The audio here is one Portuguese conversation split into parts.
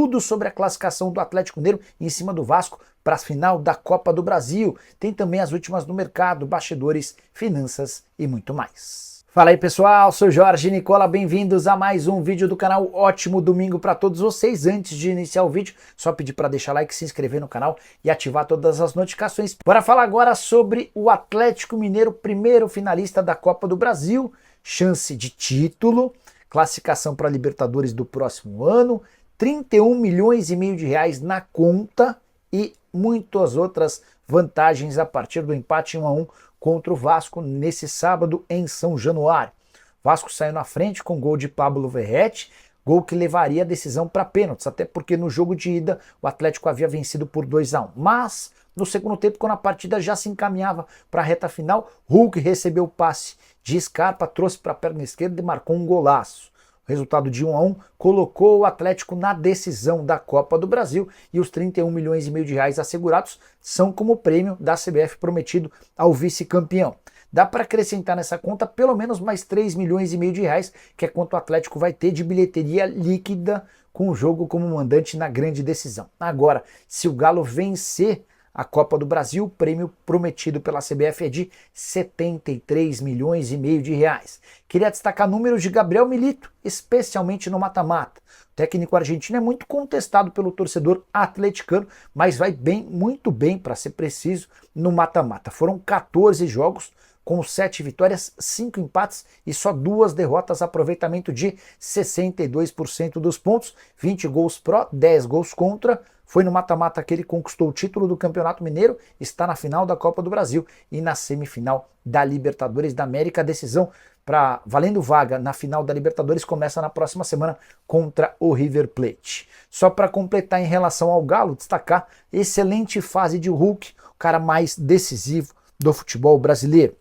tudo sobre a classificação do Atlético Mineiro em cima do Vasco para a final da Copa do Brasil. Tem também as últimas do mercado, bastidores, finanças e muito mais. Fala aí pessoal, sou Jorge Nicola, bem-vindos a mais um vídeo do canal. Ótimo domingo para todos vocês. Antes de iniciar o vídeo, só pedir para deixar like, se inscrever no canal e ativar todas as notificações. Bora falar agora sobre o Atlético Mineiro, primeiro finalista da Copa do Brasil, chance de título, classificação para a Libertadores do próximo ano, 31 milhões e meio de reais na conta e muitas outras vantagens a partir do empate 1-1 contra o Vasco nesse sábado em São Januário. Vasco saiu na frente com gol de Pablo Verratti, gol que levaria a decisão para pênaltis, até porque no jogo de ida o Atlético havia vencido por 2-1. Mas no segundo tempo, quando a partida já se encaminhava para a reta final, Hulk recebeu o passe de Scarpa, trouxe para a perna esquerda e marcou um golaço. O resultado de 1-1 colocou o Atlético na decisão da Copa do Brasil e os 31 milhões e meio de reais assegurados são como prêmio da CBF prometido ao vice-campeão. Dá para acrescentar nessa conta pelo menos mais 3 milhões e meio de reais, que é quanto o Atlético vai ter de bilheteria líquida com o jogo como mandante na grande decisão. Agora, se o Galo vencer a Copa do Brasil, o prêmio prometido pela CBF é de 73 milhões e meio de reais. Queria destacar números de Gabriel Milito, especialmente no mata-mata. O técnico argentino é muito contestado pelo torcedor atleticano, mas vai bem, muito bem, para ser preciso, no mata-mata. Foram 14 jogos, com 7 vitórias, 5 empates e só 2 derrotas, aproveitamento de 62% dos pontos, 20 gols pró, 10 gols contra. Foi no mata-mata que ele conquistou o título do Campeonato Mineiro, está na final da Copa do Brasil e na semifinal da Libertadores da América. A decisão para valendo vaga na final da Libertadores começa na próxima semana contra o River Plate. Só para completar em relação ao Galo, destacar excelente fase de Hulk, o cara mais decisivo do futebol brasileiro.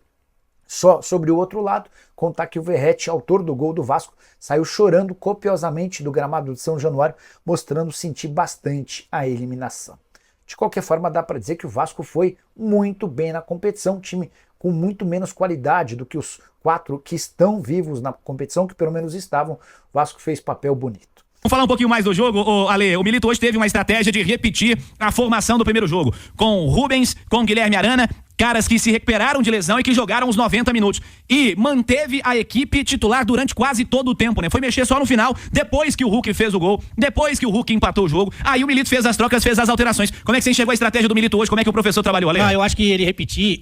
Só sobre o outro lado, contar que o Verratti, autor do gol do Vasco, saiu chorando copiosamente do gramado de São Januário, mostrando sentir bastante a eliminação. De qualquer forma, dá para dizer que o Vasco foi muito bem na competição, um time com muito menos qualidade do que os 4 que estão vivos na competição, que pelo menos estavam. O Vasco fez papel bonito. Vamos falar um pouquinho mais do jogo, Ale. O Milito hoje teve uma estratégia de repetir a formação do primeiro jogo, com o Rubens, com o Guilherme Arana, caras que se recuperaram de lesão e que jogaram os 90 minutos. E manteve a equipe titular durante quase todo o tempo, né? Foi mexer só no final, depois que o Hulk fez o gol, depois que o Hulk empatou o jogo. Aí o Milito fez as trocas, fez as alterações. Como é que você enxergou a estratégia do Milito hoje? Como é que o professor trabalhou, Ale? Eu acho que ele repetir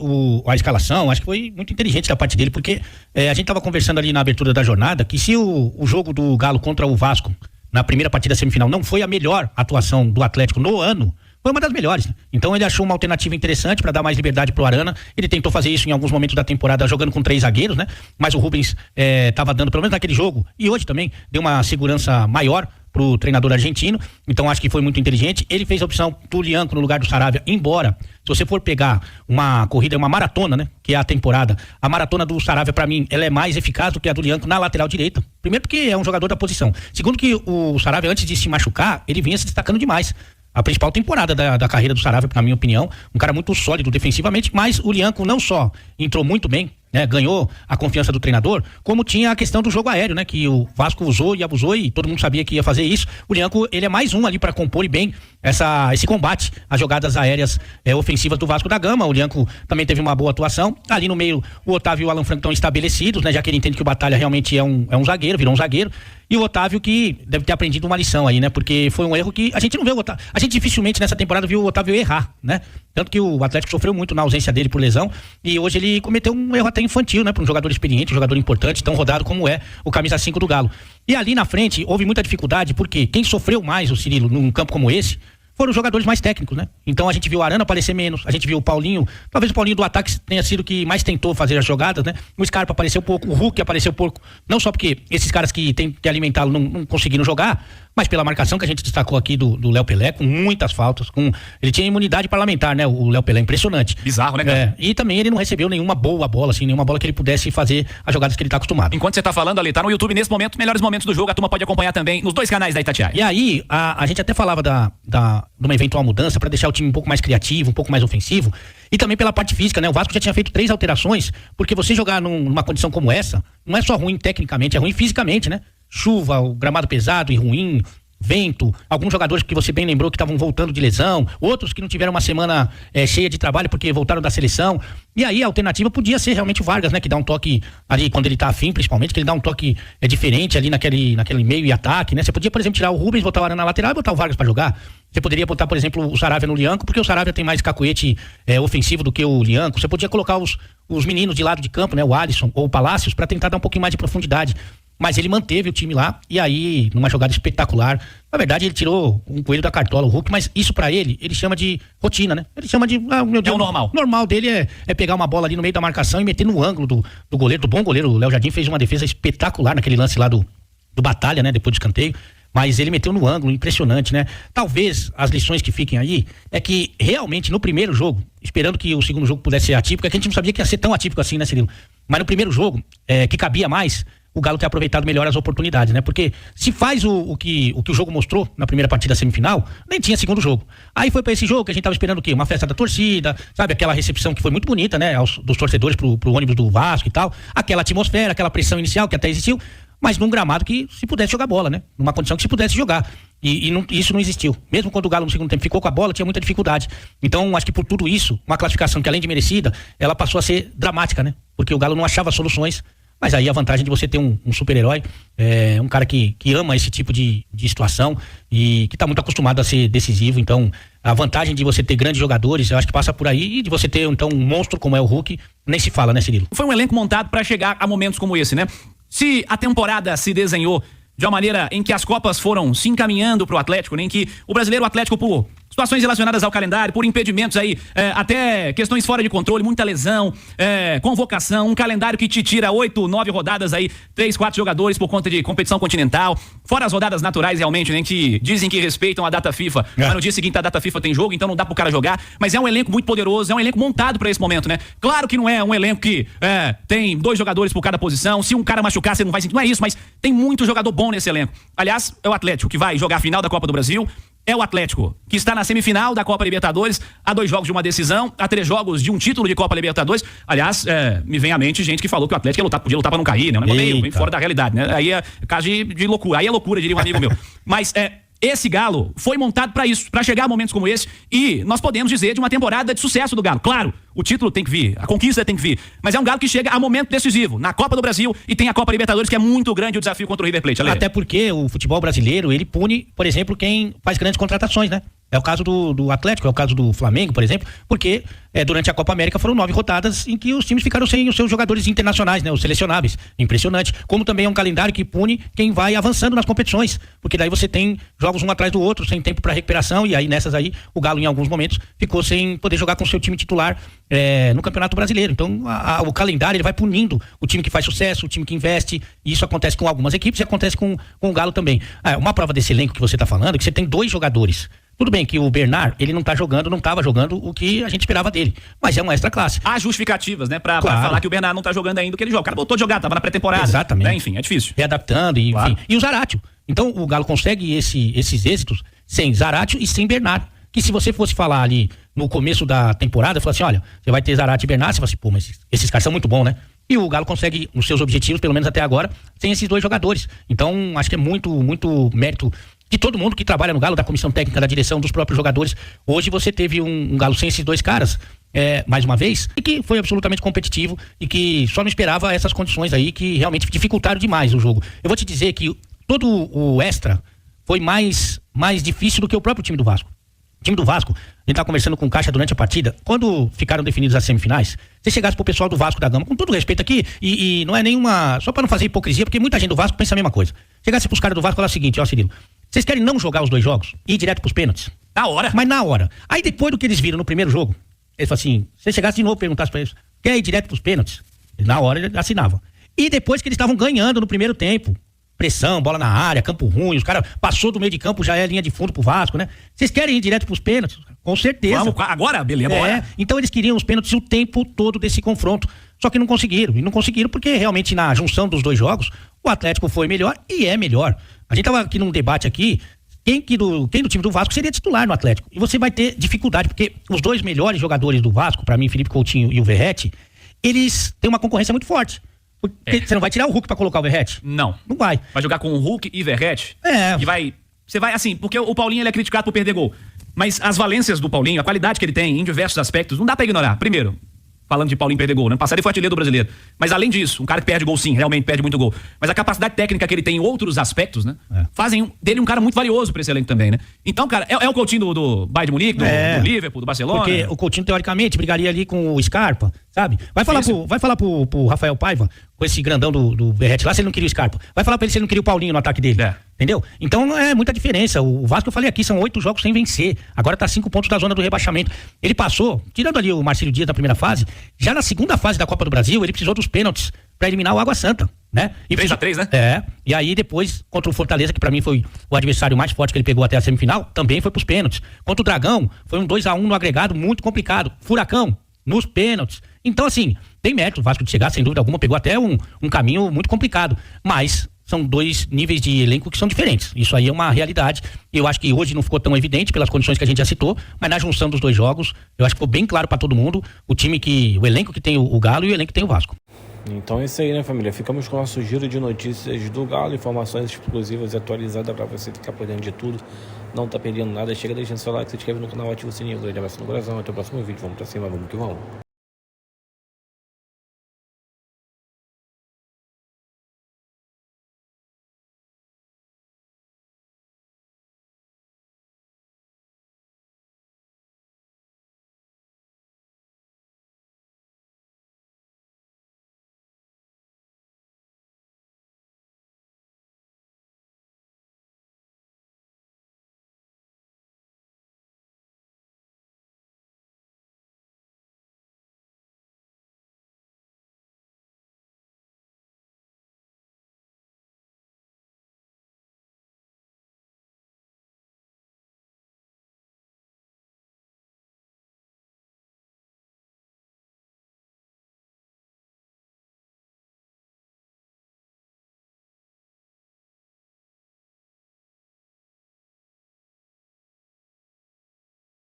a escalação, acho que foi muito inteligente da parte dele, porque a gente tava conversando ali na abertura da jornada que se o jogo do Galo contra o Vasco na primeira partida semifinal não foi a melhor atuação do Atlético no ano, foi uma das melhores, né? Então ele achou uma alternativa interessante para dar mais liberdade pro Arana. Ele tentou fazer isso em alguns momentos da temporada jogando com 3 zagueiros, né? Mas o Rubens tava dando, pelo menos naquele jogo, e hoje também, deu uma segurança maior pro treinador argentino. Então acho que foi muito inteligente. Ele fez a opção do Lianco no lugar do Saravia, embora, se você for pegar uma corrida, uma maratona, né? Que é a temporada, a maratona do Saravia, para mim, ela é mais eficaz do que a do Lianco na lateral direita. Primeiro porque é um jogador da posição. Segundo que o Saravia, antes de se machucar, ele vinha se destacando demais. A principal temporada da carreira do Saravia, na minha opinião, um cara muito sólido defensivamente, mas o Lianco não só entrou muito bem, né, ganhou a confiança do treinador, como tinha a questão do jogo aéreo, né, que o Vasco usou e abusou e todo mundo sabia que ia fazer isso. O Lianco, ele é mais um ali para compor bem esse combate às jogadas aéreas ofensivas do Vasco da Gama. O Lianco também teve uma boa atuação. Ali no meio, o Otávio e o Alan Franco estão estabelecidos, né, já que ele entende que o Batalha realmente é um zagueiro, virou um zagueiro. E o Otávio que deve ter aprendido uma lição aí, né? Porque foi um erro que a gente não vê o Otávio. A gente dificilmente nessa temporada viu o Otávio errar, né? Tanto que o Atlético sofreu muito na ausência dele por lesão. E hoje ele cometeu um erro até infantil, né? Para um jogador experiente, um jogador importante, tão rodado como é o camisa 5 do Galo. E ali na frente houve muita dificuldade, porque quem sofreu mais, o Cirilo, num campo como esse, foram os jogadores mais técnicos, né? Então a gente viu o Arana aparecer menos, a gente viu o Paulinho, talvez o Paulinho do ataque tenha sido o que mais tentou fazer as jogadas, né? O Scarpa apareceu pouco, o Hulk apareceu pouco, não só porque esses caras que tem que alimentá-lo não conseguiram jogar, mas pela marcação que a gente destacou aqui do Léo Pelé, com muitas faltas, ele tinha imunidade parlamentar, né? O Léo Pelé, impressionante. Bizarro, né, cara? E também ele não recebeu nenhuma boa bola, assim, nenhuma bola que ele pudesse fazer as jogadas que ele tá acostumado. Enquanto você tá falando ali, tá no YouTube nesse momento, melhores momentos do jogo, a turma pode acompanhar também nos 2 canais da Itatiaia. E aí, a gente até falava de uma eventual mudança para deixar o time um pouco mais criativo, um pouco mais ofensivo, e também pela parte física, né? O Vasco já tinha feito 3 alterações, porque você jogar numa condição como essa, não é só ruim tecnicamente, é ruim fisicamente, né? Chuva, o gramado pesado e ruim, vento, alguns jogadores que você bem lembrou que estavam voltando de lesão, outros que não tiveram uma semana cheia de trabalho porque voltaram da seleção. E aí a alternativa podia ser realmente o Vargas, né? Que dá um toque ali quando ele tá afim, principalmente, que ele dá um toque diferente ali naquele meio e ataque, né? Você podia, por exemplo, tirar o Rubens, botar o Arana na lateral e botar o Vargas pra jogar. Você poderia botar, por exemplo, o Saravia no Lianco, porque o Saravia tem mais cacuete ofensivo do que o Lianco. Você podia colocar os meninos de lado de campo, né? O Alisson ou o Palácios, pra tentar dar um pouquinho mais de profundidade. Mas ele manteve o time lá, e aí, numa jogada espetacular, na verdade ele tirou um coelho da cartola, o Hulk, mas isso pra ele chama de rotina, né? Ele chama de, meu Deus, o normal. O normal dele é pegar uma bola ali no meio da marcação e meter no ângulo do goleiro, do bom goleiro. O Léo Jardim fez uma defesa espetacular naquele lance lá do Batalha, né? Depois do escanteio. Mas ele meteu no ângulo, impressionante, né? Talvez as lições que fiquem aí é que realmente no primeiro jogo, esperando que o segundo jogo pudesse ser atípico, é que a gente não sabia que ia ser tão atípico assim, né, Cirilo? Mas no primeiro jogo, que cabia mais, o Galo ter aproveitado melhor as oportunidades, né? Porque se faz o que o jogo mostrou na primeira partida semifinal, nem tinha segundo jogo. Aí foi pra esse jogo que a gente tava esperando o quê? Uma festa da torcida, sabe? Aquela recepção que foi muito bonita, né? Dos torcedores pro ônibus do Vasco e tal. Aquela atmosfera, aquela pressão inicial que até existiu, mas num gramado que se pudesse jogar bola, né? Numa condição que se pudesse jogar. Isso não existiu. Mesmo quando o Galo no segundo tempo ficou com a bola, tinha muita dificuldade. Então, acho que por tudo isso, uma classificação que além de merecida, ela passou a ser dramática, né? Porque o Galo não achava soluções. Mas aí a vantagem de você ter um super-herói, um cara que ama esse tipo de situação e que está muito acostumado a ser decisivo. Então, a vantagem de você ter grandes jogadores, eu acho que passa por aí, e de você ter, então, um monstro como é o Hulk, nem se fala, né, Cirilo? Foi um elenco montado para chegar a momentos como esse, né? Se a temporada se desenhou de uma maneira em que as Copas foram se encaminhando pro Atlético, né? Em que o brasileiro Atlético, por situações relacionadas ao calendário, por impedimentos aí, até questões fora de controle, muita lesão, convocação, um calendário que te tira 8, 9 rodadas aí, 3, 4 jogadores por conta de competição continental, fora as rodadas naturais realmente, né, que dizem que respeitam a data FIFA, mas no dia seguinte a data FIFA tem jogo, então não dá pro cara jogar, mas é um elenco muito poderoso, é um elenco montado pra esse momento, né? Claro que não é um elenco que tem 2 jogadores por cada posição, se um cara machucar você não vai sentir, não é isso, mas tem muito jogador bom nesse elenco. Aliás, é o Atlético que vai jogar a final da Copa do Brasil, é o Atlético que está na semifinal da Copa Libertadores, a 2 jogos de uma decisão, a 3 jogos de um título de Copa Libertadores. Aliás, me vem à mente gente que falou que o Atlético podia lutar pra não cair, né? Um negócio meio fora da realidade, né? Aí é caso de loucura. Aí é loucura, diria um amigo meu. Mas esse Galo foi montado pra isso, pra chegar a momentos como esse, e nós podemos dizer de uma temporada de sucesso do Galo. Claro, o título tem que vir, a conquista tem que vir, mas é um Galo que chega a momento decisivo, na Copa do Brasil, e tem a Copa Libertadores, que é muito grande o desafio contra o River Plate. Até porque o futebol brasileiro, ele pune, por exemplo, quem faz grandes contratações, né? É o caso do Atlético, é o caso do Flamengo, por exemplo, porque durante a Copa América foram 9 rodadas em que os times ficaram sem os seus jogadores internacionais, né? Os selecionáveis. Impressionante. Como também é um calendário que pune quem vai avançando nas competições, porque daí você tem jogos um atrás do outro, sem tempo para recuperação, e aí nessas aí o Galo em alguns momentos ficou sem poder jogar com o seu time titular no Campeonato Brasileiro. Então o calendário ele vai punindo o time que faz sucesso, o time que investe, e isso acontece com algumas equipes e acontece com o Galo também. Uma prova desse elenco que você está falando é que você tem 2 jogadores. Tudo bem que o Bernard, ele não estava jogando o que a gente esperava dele, mas é uma extra classe. Há justificativas, né, pra falar que o Bernard não tá jogando ainda o que ele joga. O cara voltou a jogar, tava na pré-temporada. Exatamente. Né? Enfim, é difícil. Readaptando, enfim. E o Zaratio. Então o Galo consegue esses êxitos sem Zaratio e sem Bernard. Que se você fosse falar ali no começo da temporada, falar assim, olha, você vai ter Zaratio e Bernard, você fala assim, pô, mas esses caras são muito bons, né? E o Galo consegue os seus objetivos, pelo menos até agora, sem esses 2 jogadores. Então acho que é muito, muito mérito de todo mundo que trabalha no Galo, da comissão técnica, da direção, dos próprios jogadores. Hoje você teve um Galo sem esses 2 caras, mais uma vez, e que foi absolutamente competitivo e que só não esperava essas condições aí que realmente dificultaram demais o jogo. Eu vou te dizer que todo o extra foi mais difícil do que o próprio time do Vasco. O time do Vasco, a gente tava conversando com o Caixa durante a partida, quando ficaram definidas as semifinais, se chegasse pro pessoal do Vasco da Gama, com todo respeito aqui, e não é nenhuma, só para não fazer hipocrisia, porque muita gente do Vasco pensa a mesma coisa. Chegasse pros caras do Vasco e falar o seguinte, ó, Cirilo, vocês querem não jogar os 2 jogos e ir direto pros pênaltis? Na hora. Mas na hora. Aí depois do que eles viram no primeiro jogo, eles falaram assim, se chegasse de novo e perguntasse pra eles, quer ir direto pros pênaltis? Na hora eles assinavam. E depois que eles estavam ganhando no primeiro tempo, pressão, bola na área, campo ruim, os caras passou do meio de campo, já é linha de fundo pro Vasco, né? Vocês querem ir direto pros pênaltis? Com certeza. Vamos, agora? Beleza, bora. Então eles queriam os pênaltis o tempo todo desse confronto, só que não conseguiram. E não conseguiram porque realmente na junção dos 2 jogos, o Atlético foi melhor e é melhor. A gente tava aqui num debate aqui, quem do time do Vasco seria titular no Atlético? E você vai ter dificuldade, porque os 2 melhores jogadores do Vasco, pra mim, Felipe Coutinho e o Verratti, eles têm uma concorrência muito forte. Porque você não vai tirar o Hulk pra colocar o Verratti? Não. Não vai. Vai jogar com o Hulk e Verratti? É. E vai Você vai assim, porque o Paulinho ele é criticado por perder gol. Mas as valências do Paulinho, a qualidade que ele tem em diversos aspectos, não dá pra ignorar. Primeiro, falando de Paulinho perder gol, né? Passado ele foi artilheiro do Brasileiro. Mas além disso, um cara que perde gol sim, realmente perde muito gol. Mas a capacidade técnica que ele tem em outros aspectos, né? Fazem dele um cara muito valioso pra esse elenco também, né? Então, cara, é o Coutinho do Bayern de Munique, do Liverpool, do Barcelona. Porque o Coutinho, teoricamente, brigaria ali com o Scarpa, sabe? Vai falar pro Rafael Paiva, com esse grandão do Berrete lá, se ele não queria o Scarpa. Vai falar pra ele se ele não queria o Paulinho no ataque dele. Entendeu? Então não é muita diferença. O Vasco, eu falei aqui, são 8 jogos sem vencer. Agora tá 5 pontos da zona do rebaixamento. Ele passou, tirando ali o Marcílio Dias na primeira fase, já na segunda fase da Copa do Brasil, ele precisou dos pênaltis pra eliminar o Água Santa, né? 3-3, né? E aí depois, contra o Fortaleza, que pra mim foi o adversário mais forte que ele pegou até a semifinal, também foi pros pênaltis. Contra o Dragão, foi um 2-1 no agregado muito complicado. Furacão, nos pênaltis. Então, assim, tem mérito o Vasco de chegar, sem dúvida alguma, pegou até um caminho muito complicado. Mas são 2 níveis de elenco que são diferentes. Isso aí é uma realidade. E eu acho que hoje não ficou tão evidente pelas condições que a gente já citou, mas na junção dos 2 jogos, eu acho que ficou bem claro pra todo mundo o elenco que tem o Galo e o elenco que tem o Vasco. Então é isso aí, né, família? Ficamos com o nosso giro de notícias do Galo, informações exclusivas e atualizadas pra você ficar por dentro de tudo. Não tá perdendo nada. Chega deixando seu like, se inscreve no canal, ativa o sininho. Um grande abraço no coração. Até o próximo vídeo. Vamos pra cima, vamos que vamos.